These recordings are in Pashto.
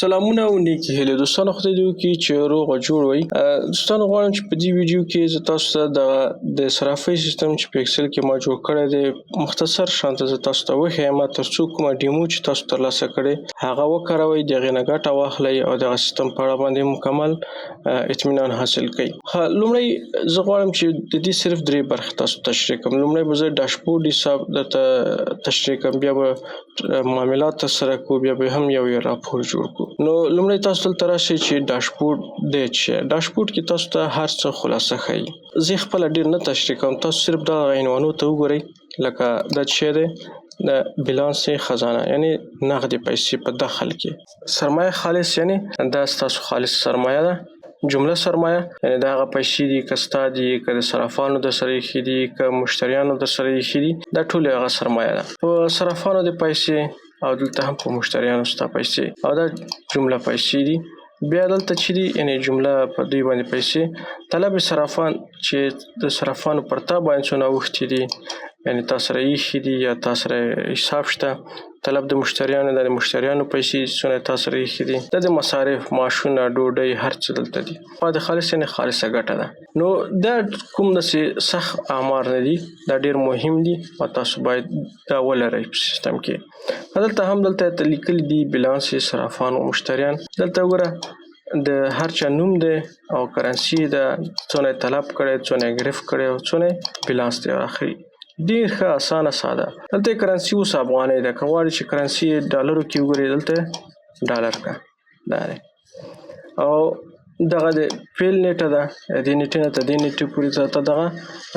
سلامونه او نیکی هیله دوستانو خدای دې وکړي چې روغ او جوړ وئ. دوستانو غواړم چې په دې ویډیو کې زه تاسو ته د صرافۍ سیستم چې په ایکسل کې ما جوړ کړی دی مختصر شانته زه تاسو ته وښیم ترڅو کومه ډیمو چې تاسو ترلاسه کړئ هغه وکاروئ، د هغې نه ګټه واخلئ او دغه سیستم په اړه باندې مکمل اطمینان حاصل کړئ. لومړی زه غواړم چې د دې صرف درې برخې تاسو ته تشریح کړم. لومړی به زه ډاشبورډ حساب درته تشریح کړم، بیا به معاملات ترسره کړو، بیا به هم یو راپور جوړ کړو. نو لومړی تاسو دلته راشئ چې ډاشبورډ دی چې ډاشبورډ کې تاسو ته هر څه خلاصه ښیي. زه خپله ډېر نه تشریح کوم، تاسو صرف دغه عنوانو ته وګورئ. لکه دا چې دی د بیلانس خزانه یعنی نغدې پیسې په داخل کې، سرمایه خالص یعنی دا ستاسو خالص سرمایه ده. جمله سرمایه یعنی دا هغه پیسې دي که ستا دي که د صرافانو در سره ایښي دي که مشتریانو در سره ایښي دي، دا ټول هغه سرمایه ده. په صرافانو د پیسې او دلته هم په مشتریانو ستا پیسې او دا جمله پیسې دي. بیا دلته چې دي یعنی جمله په دوی باندې پیسې. طلب صرافان چې د صرافانو پر تا باندې څونه اوښتي دي یعنی تا سره ایښي دي یا تا سره حساب شته. طلب د مشتریانو د مشتریانو پیسې څونه تا سره ایښي دي. دا د مصارف، معاشونه، ډوډۍ، هر څه دلته دي. د خالص یعنی خالصه ګټه ده. نو دا کوم داسې سخت اعمار نه دي، دا ډېر مهم دي او تاسو باید دا ولرئ په سیستم کې. دلته هم دلته لیکلي دي بیلانس صرافان او مشتریان. دلته وګوره د هر چا نوم دی او کرنسي ده، څونه طلب کړی، څونه ګرفت کړی او څونه بیلانس دی اخري. ډېر ښه اسانه ساده. دلته کرنسي اوس افغانۍ ده، که غواړئ چې کرنسي ډالرو کې وګورئ دلته ډالر کا دا دی. او دغه د فیل نیټه ده، دې نیټې نه تر دې نیټې پورې ته دغه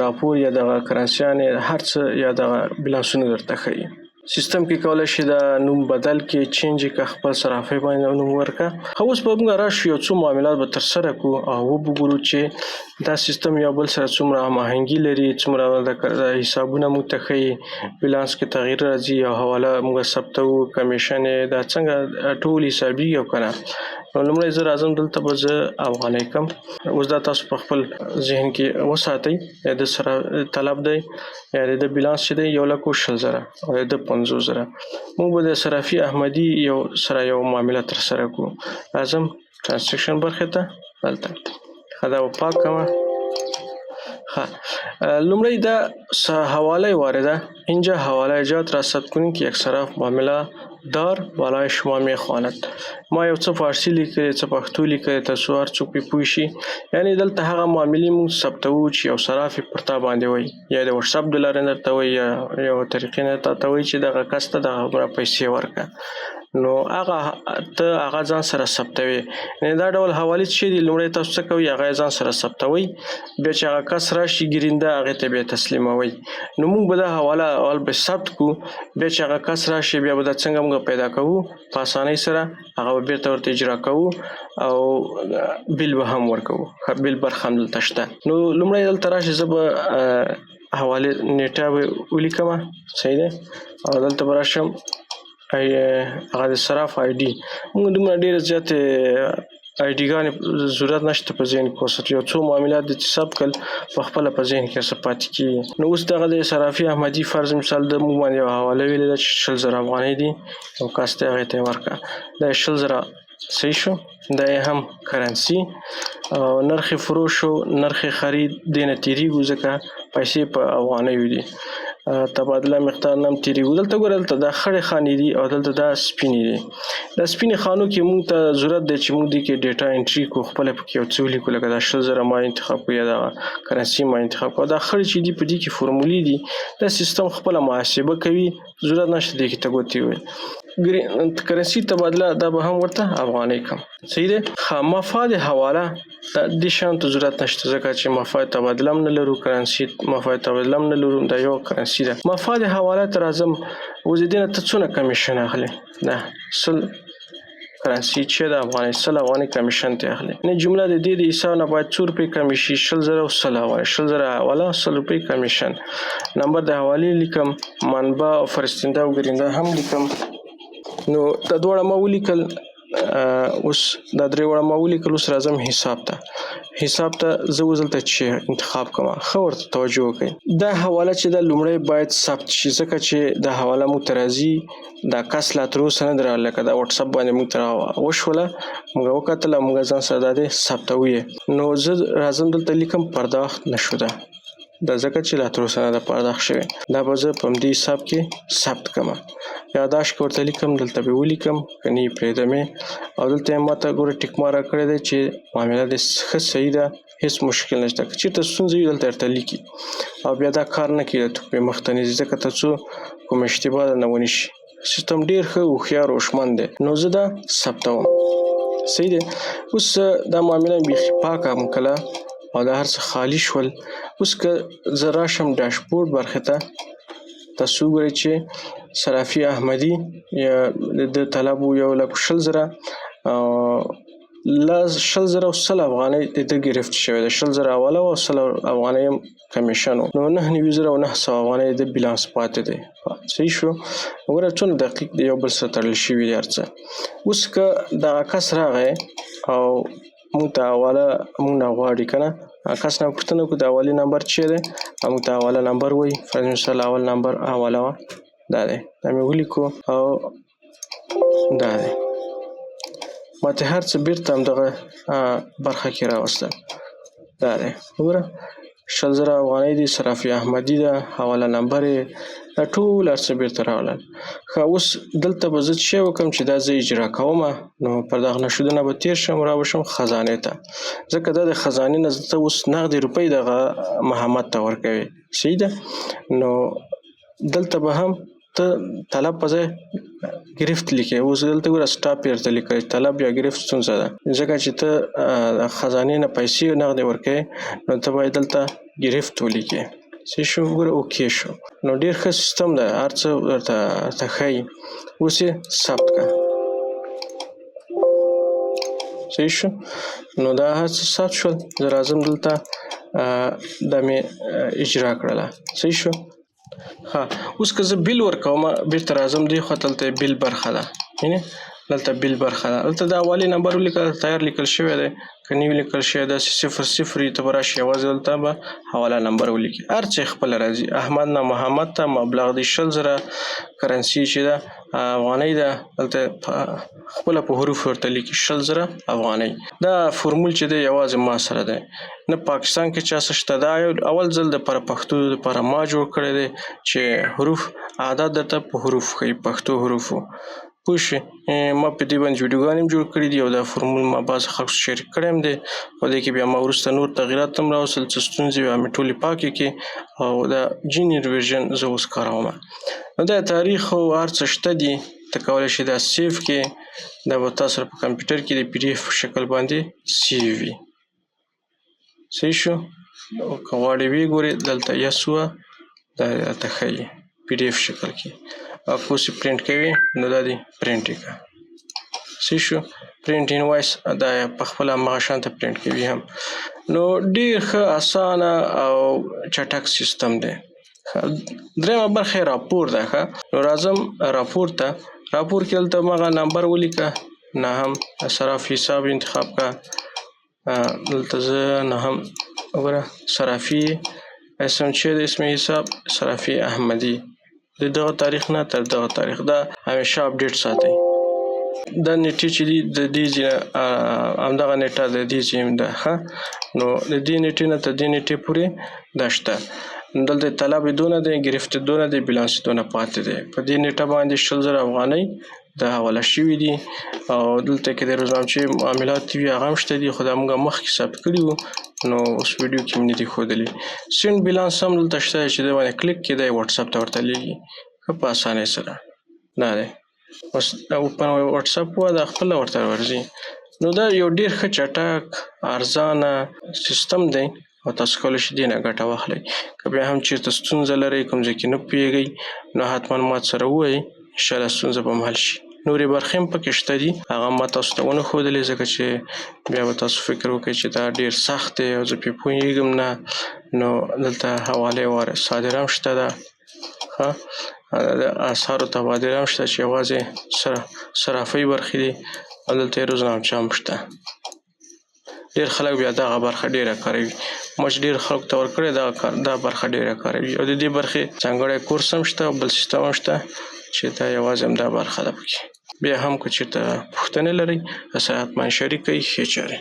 راپور یا دغه کرنسیانې هر څه یا دغه بیلانسونه درته ښیي. سیستم کې کولی شي دا نوم بدل کې چینج که خپل صرافۍ باندې نوم ورکړه. خو اوس به موږ راشو یو څو معاملات به ترسره کړو او وګورو چې دا سیستم یو بل سره څومره هماهنګي لري، څومره د حسابونه موږ ته ښیي، بیلانس کې تغییر راځي او حواله موږ ثبتوو، کمیشن دا څنګه ټول حسابیږي او که نه. نو لومړی زه راځم دلته به زه افغانۍ کم. اوس دا تاسو په خپل ذهن کې وساتئ. د سره طلب دی یا د بیلانس چې دی 1,20,000 او د 50,000. موږ به د صرافي احمدي یو سره یو معامله ترسره کړو. راځم ترانزیکشن برخې ته. دلته دا به پاک کړم. لومړی دا حواله وارده. اینجا حواله جات را ثبت کنید که یک صراف معامله دار بالای شما میخواند. ما یو څه فارسی لیکلی، څه پښتو لیکلی، تاسو هر څوک پې پوه شي. یعنی دلته هغه معاملې موږ ثبتوو چې یو صراف یې پر تا باندې وایي، یا د وټساپ د لارې درته وایي یا یو طریقې نه تا ته وایي چې دغه کس ته دغه پیسې ورکړه. نو هغه ته هغه ځان سره ثبتوي. یعنې دا ډول حوالې چې دي لومړی تاسو څه کوئ، هغه یې ځان سره ثبتوئ. بیا چې هغه کس راشي ګرینده هغې ته بیا تسلیموئ. نو موږ به دا حواله اول به ثبت کړو، بیا چې هغه کس راشي بیا به دا څنګه موږ پیدا کوو په اسانۍ سره، هغه به بیرته ورته اجرا کوو او بیل به هم ورکوو. بیل برخه هم دلته شته. نو لومړی دلته راشي زه به حوالې نیټه به ولیکمه، صحیح دی. او دلته به راشم هغه د صراف آی ډي. موږ دومره ډېرې زیاتې آی ډي ګانې ضرورت نشته په ذهن کې وساتو. یو څو معاملات دي چې ثبت کړل په خپله په ذهن کې څه پاتې کېږي. نو اوس دغه د صرافي احمدي فرض مثال د موږ باندې یوه حواله ویلې ده چې 20,000 افغانۍ دي، یو کس دی هغې ته یې ورکړه. دا 20,000 صحیح شو. دا یې هم کرنسي او نرخ فروش او نرخ خرید دې نه تېرېږو ځکه پیسې په افغانیو دي. تبادله مقدار نه هم تېرېږو. دلته ګوره دلته دا خړې خانې دي او دلته دا سپینې دي. دا سپینې خانو کې موږ ته ضرورت دی چې موږ دې کې ډیټا انټري کړو، خپله پکې یو څه ولیکو، لکه دا 20,000 ما انتخاب کړو یا دا کرنسي ما انتخاب کړو. دا خړې چې دي په دې کې فورمولې دي، دا سیستم خپله محاسبه کوي، ضرورت نشته دې کې ته ګوتې ووایي. کرنسي تبادله دا به هم ورته افغانۍ کم، صحیح دی. مفاد حواله دا دې شیانو ته ضرورت نشته ځکه چې مفاد تبادله هم نه لرو، کرنسي مفاد تبادله هم نه لرو، دا یو کرنسي ده. مفاد حواله ته راځم. اوس د دې نه ته څونه کمیشن اخلي؟ دا 100 کرنسي چې د افغانۍ 100 افغانۍ کمیشن ته اخلي. یعنې جمله د دې د حساب نه باید 2 روپۍ کمې شي. 20,000 او 100 افغانۍ. 20,000 حواله، 100 روپۍ کمیشن. نمبر د حوالې لیکم، منبع او فرستنده او ګرینده هم لیکم. نو دا دواړه ما ولیکل. اوس دا درې وړه ما ولیکل. اوس راځم حساب ته. زه اوس دلته چې انتخاب کوم ښه ورته توجه وکړئ. دا حواله چې دا لومړی باید ثبت شي، ځکه چې دا حواله موږ ته راځي دا کس لا تر اوسه نه دی راغلی. لکه دا وټس اپ باندې موږ ته وشوله، موږ وکتله، موږ ځان سره دا دی ثبتوو یې. نو زه راځم دلته لیکم پرداخت نشده. دا ځکه چې لا تر اوسه نه ده پرداخت شوی. دا به زه په همدې حساب کې ثبت کړم. یاداشت کې ورته لیکم، دلته به ولیکم، که نه یې پرېږدم او دلته یې ماته ګوره ټیک مار راکړی دی چې معامله دې ښه صحیح ده، هیڅ مشکل نشته. که چېرته ستونزه وي دلته درته لیکي او بیا دا کار نه کوي، د توپې مخته نه ځي، ځکه تر څو کوم اشتباه درنه ونه شي. سیستم ډېر ښه هوښیار او هوښمند دی. نو زه دا ثبتوم. صحیح دی. اوس دا معامله بیخي پاکه مکله او دا هر څه خالي شول. اوس که زه راشم ډاشبورډ برخې ته، تاسو وګورئ چې صرافي احمدي د طلب 1,20,000 1,000 افغانۍ د ده ګرفت شوی ده. 1,000 حواله وه او 100 افغانۍ هم کمیشن و. نو 9,900 افغانۍ د بیلانس پاتې دی. صحیح شو. وګوره څونه دقیق دی، یو بل سره تړل شوي دي هر څه. اوس که دغه کس راغی او موږ ته حواله موږ نه غواړي که نه، کس نه پوښتنه وکړو د حوالې نمبر چی دی، موږ ته حواله نمبر وایي. فرض مثال اول نمبر حواله وه، دا دی، دا مې ولیکو او دا دی. ماته هر څه بیرته همدغه برخه کې راوستل. دا دی وګوره 1,000 افغانۍ دي، صرافي احمدي ده، حواله نمبر یې، دا ټول هر څه بیرته راغلل. ښه اوس دلته به زه څه شی وکړم چې دا زه اجرا کومه. نو پرداخت نشده نه به تېر شم، را به شم خزانې ته، ځکه دا د خزانې نه ته اوس نغدې روپۍ دغه محمد ته ورکوې. صحیح ده. نو دلته به هم ته طلب په ځای ګرفت لیکې. اوس دلته ګوره سټاپ یې درته لیکلی، طلب یا ګرفت ستونزه ده، ځکه چې ته خزانې نه پیسې نغدې ورکوې، نو ته باید دلته ګرفت ولیکې. صحیح شو. ګوره اوکې شو. نو ډېر ښه سیستم ده، هر څه درته ښایي. اوس یې ثبت کړه. صحیح شو. نو دا هر څه ثبت شول. زه راځم دلته دا مې اجرا کړله. صحیح شو. ها اوس که زه بیل ورکوم، بیرته راځم دې خوا، دلته بیل برخه ده، یعنې دلته بیل برخه ده. دلته د حوالې نمبر ولیکل، تیار لیکل شوی دی، که نه وي لیکل شوی داسې 0 ته به راشي، یوازې دلته به حواله نمبر ولیکي. هر څه یې خپله راځي. احمد نه محمد ته، مبلغ د 1,000 کرنسي چې ده افغانۍ ده، دلته خپله په حروف ورته لیکي 1,000 افغانۍ. دا فورمول چې دی یوازې ما سره دی، نه پاکستان کې چا څه شته. دا اول ځل دپاره پښتو دپاره ما جوړ کړی دی چې حروف عادت درته په حروف ښیي، پښتو حروفو. پوه شوې. ما په دې باندې ویډیوګانې هم جوړ کړي دي او دا فورمول ما بعض خلکو شریک کړی هم دی. په دې کې بیا ما وروسته نور تغیرات هم راوستل، څه ستونزې وې مې ټولې پاکې کړې او دا جینیر ورژن زه اوس کاروم. نو دا تاریخ او هر څه شته دي، ته کولی شې دا سیف کې. دا به تاسو سره په کمپیوټر کې د PDF په شکل باندې سیو وي. صحیح شو. که غواړې ویې ګورې، دلته یس وه، دا درته ښیي PDF شکل کې. او که اوس یې پرنټ کوې نو دا دې پرنټ یې کړه. صحیح شو. پرنټ انوایس دا په خپله همغه شانته پرنټ کوي هم. نو ډېر ښه اسانه او چټک سیستم دی. درېیمه برخه یې راپور ده. ښه نو راځم راپور ته. راپور کې دلته همغه نمبر ولیکه، نهم صرافي حساب انتخاب کړه. دلته زه نهم وګوره صرافي اسم چې د اسم حساب صرافي احمدي، د دغه تاریخ نه تر دغه تاریخ، دا همیشه اپډیټ ساتئ. دا نیټې چې دي د دې همدغه نیټه د دې چې ده. ښه نو د دې نیټې نه تر دې نیټې پورې دا شته. دلته طلب دونه دی، ګرفت دونه دی، بیلانس دونه پاتې دی. په دې نیټه باندې 1,000 افغانۍ د حواله شوي دي او دلته کې د روزنامچې معاملات وي هغه هم شته دي، خو دا موږ مخکې ثبت کړي وو، نو اوس ویډیو کې مې نه دي ښودلي. سینډ بیلانس هم دلته شته چې دی باندې کلیک کې دی وټس اپ ته ورته لیږي ښه په اسانۍ سره. دا دی اوس اوپن وټس اپ وه، دا خپله ورته ورځي. نو دا یو ډېر ښه چټک ارزانه سیستم دی او تاسو کولی شئ دې نه ګټه واخلئ. که بیا هم چېرته ستونزه لرئ، کوم ځای کې نه پوهېږئ، نو حتما ما سره ووایئ، انشاءالله ستونزه به هم حل شي. نورې برخې هم پکې شته دي، هغه ما تاسو ته ونه ښودلې ځکه چې بیا به تاسو فکر وکړئ چې دا ډېر سخت دی او زه پرې پوهېږم نه. نو دلته حوالې صادره هم شته ده. ښه د اسعارو تبادله هم شته چې یوازې صرافۍ برخې دي. او دلته یې روزنامچه هم شته. ډېر خلک بیا دغه برخه ډېره کاروي. ما چې ډېرو خلکو ته ورکړې دا برخه ډېره کاروي او د دې برخې ځانګړی کورس هم شته او بل سیستم هم شته چې دا یوازې همدا برخه ده پکې. بیا هم که چېرته پوښتنې لرئ راسره حتما شریک کړئ. ښې چارې.